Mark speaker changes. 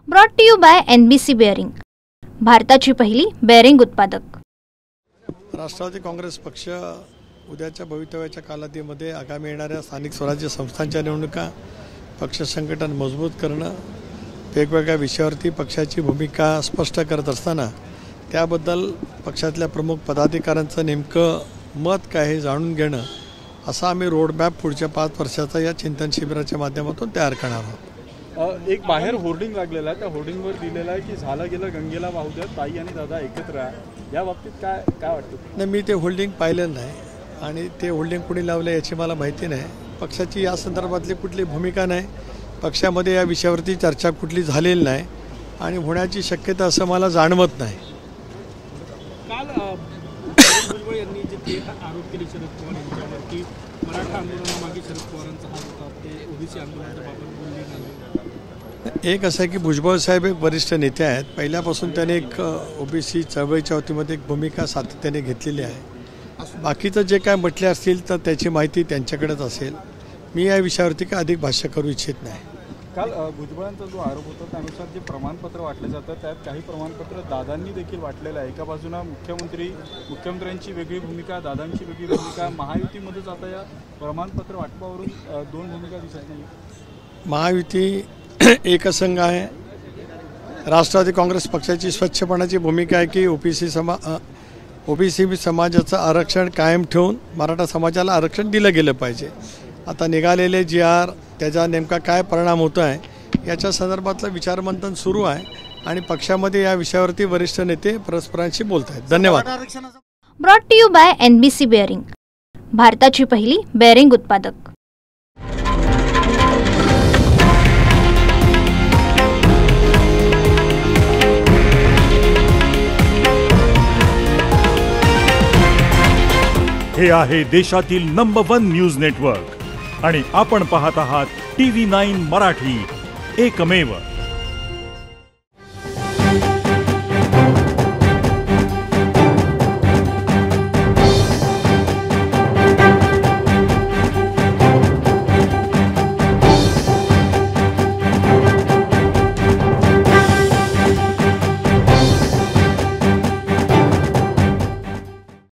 Speaker 1: Brought to you by NBC bearing, भारताची पहिली bearing उत्पादक।
Speaker 2: राष्ट्रवादी काँग्रेस पक्ष उद्याच्या भवितव्याच्या कालावधीमध्ये आगामी येणाऱ्या स्थानिक स्वराज्य संस्थांच्या निवडणुका, पक्ष संघटन मजबूत करणं, वेगवेगळ्या विषयावरती पक्षाची भूमिका स्पष्ट करत असताना त्याबद्दल पक्षातल्या प्रमुख पदाधिकाऱ्यांचं नेमकं मत काय हे जाणून घेणं, असा आम्ही रोडमॅप पुढच्या 5 वर्षाचा या चिंतन शिबिराच्या माध्यमातून तयार करणार आहोत।
Speaker 3: एक बाहेर होर्डिंग लागलेला आहे, त्या होर्डिंगवर दिलेलं आहे की झालं गेलं गंगेला वाहू द्या, ताई आणि दादा एकत्र आहे। या बाबतीत काय वाटतं?
Speaker 2: नाही, मी ते होल्डिंग पाहिलेलं नाही आणि ते होल्डिंग कुणी लावलं याची मला माहिती नाही। पक्षाची या संदर्भातली कुठली भूमिका नाही, पक्षामध्ये या विषयावरती चर्चा कुठली झालेली नाही आणि होण्याची शक्यता असं मला जाणवत नाही।
Speaker 4: काल भुजबळ यांनी जे आरोप केले शरद पवार यांच्यावर की मराठा आंदोलनामागे शरद पवारांचा हात होता, ते ओबीसी आंदोलनाच्या बाबत बोलले नाही।
Speaker 2: एक असं आहे की भुजबळ साहेब एक वरिष्ठ नेते आहेत, पहिल्यापासून त्याने एक ओबीसी चळवळीच्या वतीमध्ये एक भूमिका सातत्याने घेतलेली आहे। बाकीचं जे काय म्हटले असतील तर त्याची माहिती त्यांच्याकडेच असेल, मी या विषयावरती काय अधिक भाष्य करू इच्छित नाही।
Speaker 3: काल भुजबळांचा जो आरोप होता त्यानुसार जे प्रमाणपत्र वाटले जातात त्यात काही प्रमाणपत्र दादांनी देखील वाटलेलं आहे। एका बाजूला मुख्यमंत्र्यांची वेगळी भूमिका, दादांची वेगळी भूमिका, महायुतीमध्येच आता या प्रमाणपत्र वाटपावरून 2 भूमिका दिसत नाही।
Speaker 2: महायुती एकसंघ आहे। राष्ट्रवादी काँग्रेस पक्षाची स्वच्छपणाची भूमिका आहे की ओबीसी समाजाचं आरक्षण कायम ठेवून मराठा समाजाला आरक्षण दिलं गेलं पाहिजे। आता निघालेले GR त्याचा नेमका काय परिणाम होतो आहे याच्या संदर्भातलं विचारमंथन सुरू आहे आणि पक्षामध्ये या विषयावरती वरिष्ठ नेते परस्परांशी बोलत आहेत। धन्यवाद।
Speaker 1: Brought to you by NBC bearing, भारताची पहिली बेअरिंग उत्पादक।
Speaker 5: हे आहे देशातील नंबर 1 न्यूज नेटवर्क आणि आपण पाहत आहात TV9 मराठी, एकमेव।